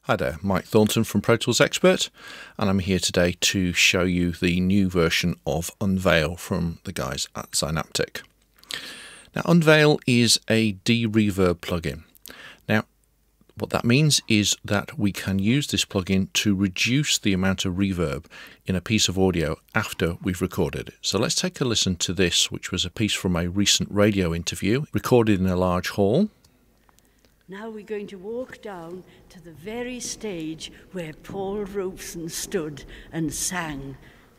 Hi there, Mike Thornton from Pro Tools Expert, and I'm here today to show you the new version of Unveil from the guys at Zynaptiq. Now, Unveil is a de-reverb plugin. Now, what that means is that we can use this plugin to reduce the amount of reverb in a piece of audio after we've recorded it. So let's take a listen to this, which was a piece from a recent radio interview recorded in a large hall. Now we're going to walk down to the very stage where Paul Robeson stood and sang.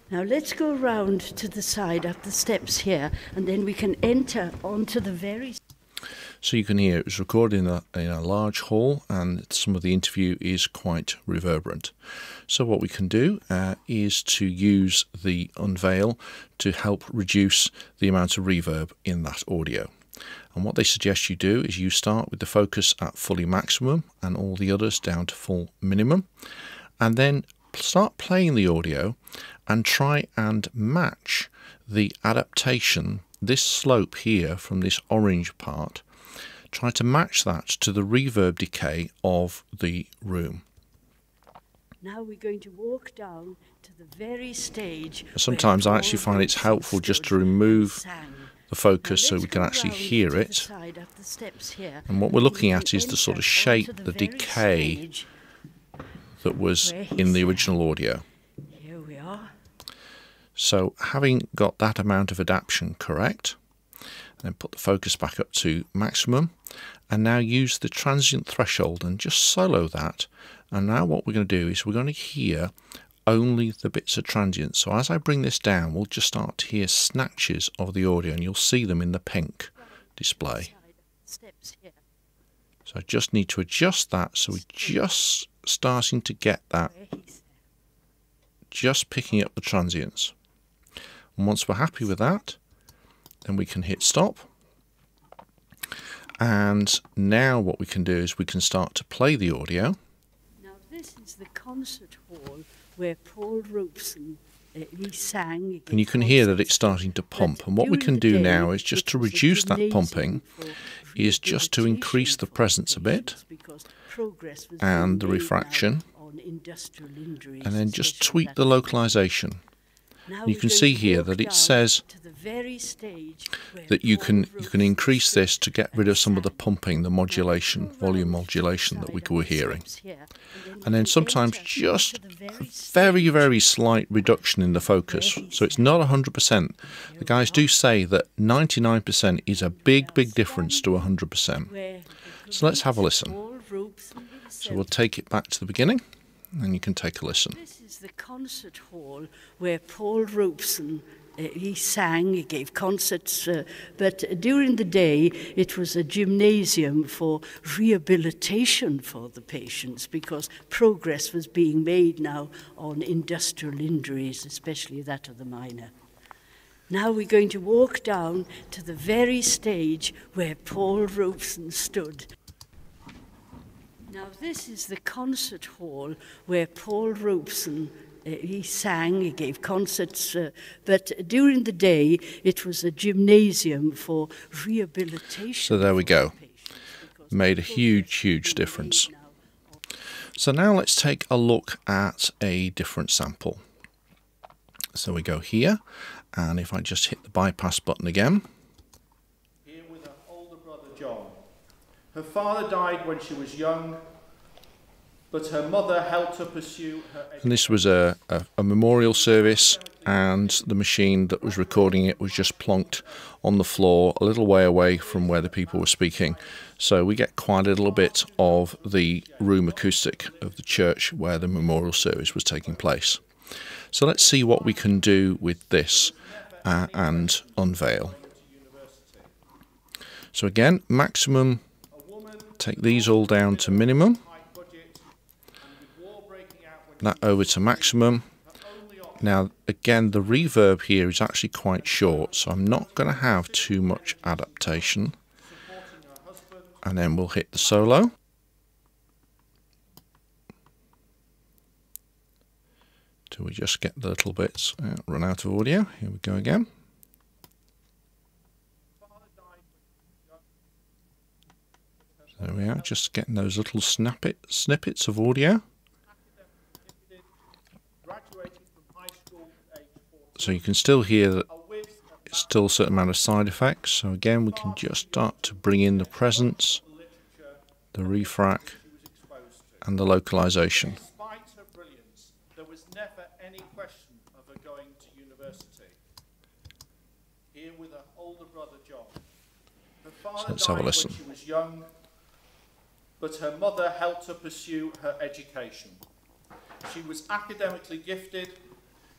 Now let's go round to the side up the steps here, and then we can enter onto the very... So you can hear it was recorded in a large hall, and some of the interview is quite reverberant. So what we can do is to use the Unveil to help reduce the amount of reverb in that audio. And what they suggest you do is you start with the focus at fully maximum and all the others down to full minimum, and then start playing the audio and try and match the adaptation, this slope here from this orange part, try to match that to the reverb decay of the room. Now we're going to walk down to the very stage. Sometimes I actually find it's helpful just to remove the focus so we can actually hear it, and what we're looking at is the sort of shape, the decay that was in the original audio. Here we are. So having got that amount of adaptation correct, then put the focus back up to maximum, and now use the transient threshold and just solo that. And now what we're going to do is we're going to hear only the bits of transient. So as I bring this down, we'll just start to hear snatches of the audio, and you'll see them in the pink display. So I just need to adjust that, so we're just starting to get that, just picking up the transients. And once we're happy with that, then we can hit stop. And now what we can do is we can start to play the audio. Now this is the concert hall where Paul Robeson he sang. And you can hear that it's starting to pump. And what we can do now is just to reduce that pumping, is just to increase the presence a bit and the refraction, and then just tweak the localization. You can see here that it says that you can increase this to get rid of some of the pumping, the modulation, volume modulation that we were hearing. And then sometimes just a very, very slight reduction in the focus. So it's not 100%. The guys do say that 99% is a big, big difference to 100%. So let's have a listen. So we'll take it back to the beginning, and you can take a listen. This is the concert hall where Paul Robeson he sang, he gave concerts, but during the day it was a gymnasium for rehabilitation for the patients, because progress was being made now on industrial injuries, especially that of the minor. Now we're going to walk down to the very stage where Paul Robeson stood. Now this is the concert hall where Paul Robeson he sang, he gave concerts, but during the day it was a gymnasium for rehabilitation. So there we go. Made a huge, huge difference. So now let's take a look at a different sample. So we go here, and if I just hit the bypass button again. Here with her older brother John. Her father died when she was young, but her mother helped her pursue her education. And this was a memorial service, and the machine that was recording it was just plonked on the floor a little way away from where the people were speaking. So we get quite a little bit of the room acoustic of the church where the memorial service was taking place. So let's see what we can do with this and Unveil. So again, maximum, take these all down to minimum. That over to maximum. Now again, the reverb here is actually quite short, so I'm not going to have too much adaptation. And then we'll hit the solo. Till we just get the little bits run out of audio. Here we go again. There we are, just getting those little snippets of audio. So you can still hear that it's still a certain amount of side effects. So again, we can just start to bring in the presence, the refrac, and the localization. Despite her brilliance, there was never any question of her going to university. Here with her older brother John. Her father Let's have a died listen. when she was young, but her mother helped her pursue her education. She was academically gifted,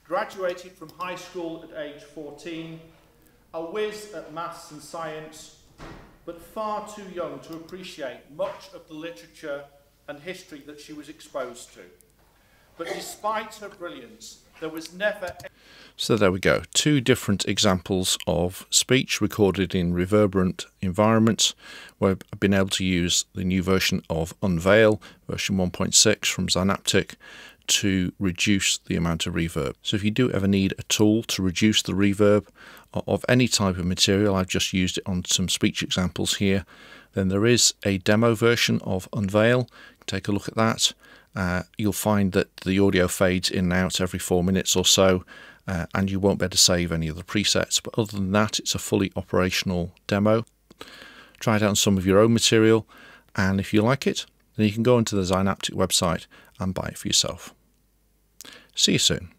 graduated from high school at age 14, a whiz at maths and science, but far too young to appreciate much of the literature and history that she was exposed to. But despite her brilliance, there was never... So there we go, two different examples of speech recorded in reverberant environments where I've been able to use the new version of Unveil, version 1.6 from Zynaptiq, to reduce the amount of reverb. So if you do ever need a tool to reduce the reverb of any type of material, I've just used it on some speech examples here, then there is a demo version of Unveil. Take a look at that. You'll find that the audio fades in and out every 4 minutes or so, and you won't be able to save any of the presets. But other than that, it's a fully operational demo. Try it out on some of your own material, and if you like it, then you can go onto the Zynaptiq website and buy it for yourself. See you soon.